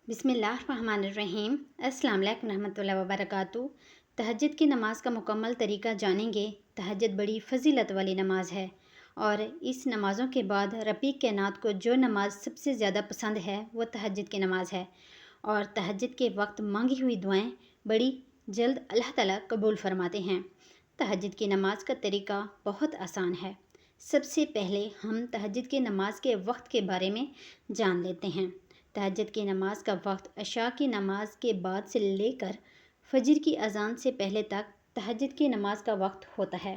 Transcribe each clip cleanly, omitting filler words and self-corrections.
बिस्मिल्लाहिर्रहमानिर्रहीम। अस्सलाम वालेकुम रहमतुल्लाहि व बरकातुहू। तहज्जुद की नमाज़ का मुकम्मल तरीका जानेंगे। तहज्जुद बड़ी फ़ज़ीलत वाली नमाज़ है और इस नमाज़ों के बाद रफ़ीक़ कायनात को जो नमाज़ सबसे ज़्यादा पसंद है वो तहज्जुद की नमाज़ है। और तहज्जुद के वक्त मांगी हुई दुआएं बड़ी जल्द अल्लाह ताला कबूल फरमाते हैं। तहज्जुद की नमाज़ का तरीका बहुत आसान है। सबसे पहले हम तहज्जुद की नमाज़ के वक्त के बारे में जान लेते हैं। तहज्जुद की नमाज़ का वक्त इशा की नमाज़ के बाद से लेकर फजर की अज़ान से पहले तक तहज्जुद की नमाज़ का वक्त होता है।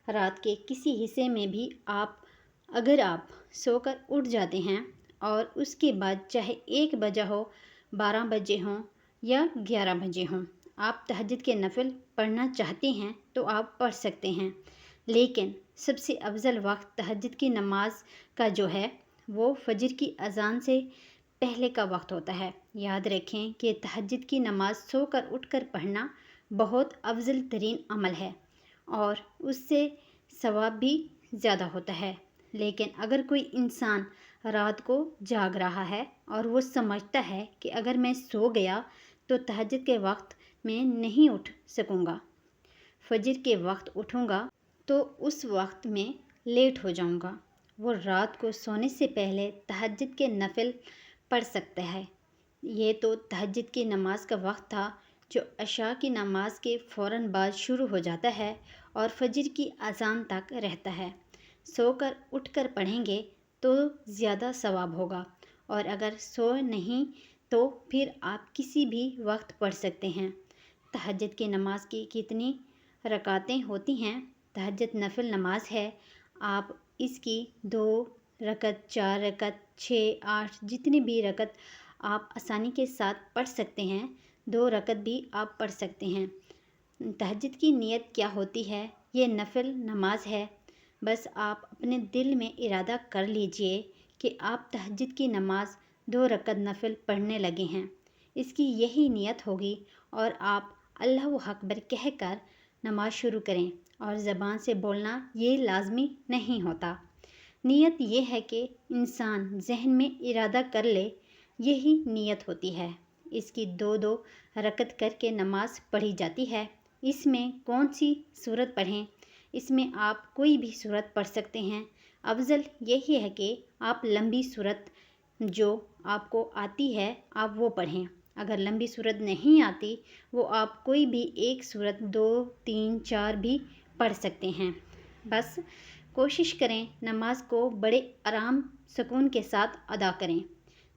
रात के किसी हिस्से में भी अगर आप सोकर उठ जाते हैं और उसके बाद चाहे 1 बजा हो, 12 बजे हों या 11 बजे हों, आप तहज्जुद के नफिल पढ़ना चाहते हैं तो आप पढ़ सकते हैं। लेकिन सबसे अफजल वक्त तहज्जुद की नमाज का जो है वो फजर की अज़ान से पहले का वक्त होता है। याद रखें कि तहज्जुद की नमाज सोकर उठकर पढ़ना बहुत अफजल तरीन अमल है और उससे सवाब भी ज़्यादा होता है। लेकिन अगर कोई इंसान रात को जाग रहा है और वो समझता है कि अगर मैं सो गया तो तहज्जुद के वक्त में नहीं उठ सकूँगा, फजर के वक्त उठूँगा तो उस वक्त में लेट हो जाऊँगा, वो रात को सोने से पहले तहज्जुद के नफिल पढ़ सकता है। ये तो तहज्जुद की नमाज़ का वक्त था जो इशा की नमाज़ के फ़ौरन बाद शुरू हो जाता है और फजर की अज़ान तक रहता है। सोकर उठकर पढ़ेंगे तो ज़्यादा सवाब होगा और अगर सो नहीं तो फिर आप किसी भी वक्त पढ़ सकते हैं। तहज्जुद की नमाज़ की कितनी रकातें होती हैं? तहज्जुद नफिल नमाज है। आप इसकी 2 रकत, 4 रकत, 6, 8 जितनी भी रकत आप आसानी के साथ पढ़ सकते हैं। 2 रकत भी आप पढ़ सकते हैं। तहज्जुद की नीयत क्या होती है? ये नफिल नमाज है। बस आप अपने दिल में इरादा कर लीजिए कि आप तहज्जुद की नमाज 2 रकत नफिल पढ़ने लगे हैं। इसकी यही नीयत होगी और आप अल्लाहु अकबर कहकर नमाज शुरू करें और ज़बान से बोलना ये लाजमी नहीं होता। नीयत ये है कि इंसान जहन में इरादा कर ले, यही नीयत होती है। इसकी 2-2 रकत करके नमाज पढ़ी जाती है। इसमें कौन सी सूरत पढ़ें? इसमें आप कोई भी सूरत पढ़ सकते हैं। अफजल यही है कि आप लंबी सूरत जो आपको आती है आप वो पढ़ें। अगर लंबी सूरत नहीं आती वो आप कोई भी एक सूरत 2, 3, 4 भी पढ़ सकते हैं। बस कोशिश करें नमाज को बड़े आराम सुकून के साथ अदा करें।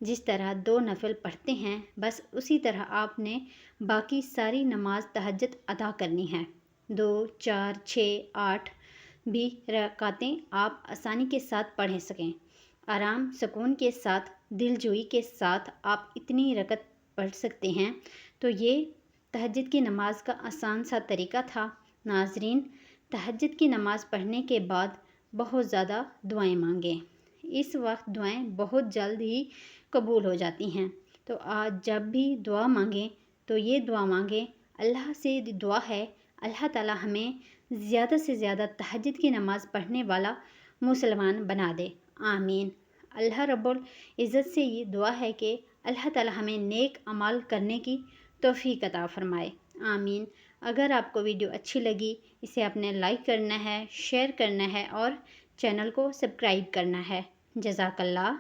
जिस तरह 2 नफिल पढ़ते हैं बस उसी तरह आपने बाकी सारी नमाज तहज्जुद अदा करनी है। 2, 4, 6, 8 भी रकातें आप आसानी के साथ पढ़ सकें। आराम सुकून के साथ, दिलजोई के साथ आप इतनी रकत पढ़ सकते हैं। तो ये तहज्जुद की नमाज का आसान सा तरीका था। नाज़रीन, तहज्जुद की नमाज़ पढ़ने के बाद बहुत ज़्यादा दुआएं मांगें। इस वक्त दुआएं बहुत जल्द ही कबूल हो जाती हैं। तो आज जब भी दुआ मांगें तो ये दुआ मांगें, अल्लाह से दुआ है अल्लाह ताला हमें ज़्यादा से ज़्यादा तहज्जुद की नमाज़ पढ़ने वाला मुसलमान बना दे। आमीन। अल्लाह रब्बुल इज़्ज़त से ये दुआ है कि अल्लाह ताला हमें नेक अमाल करने की तौफ़ीक अता फ़रमाए। आमीन। अगर आपको वीडियो अच्छी लगी इसे आपने लाइक करना है, शेयर करना है और चैनल को सब्सक्राइब करना है। जज़ाकल्लाह।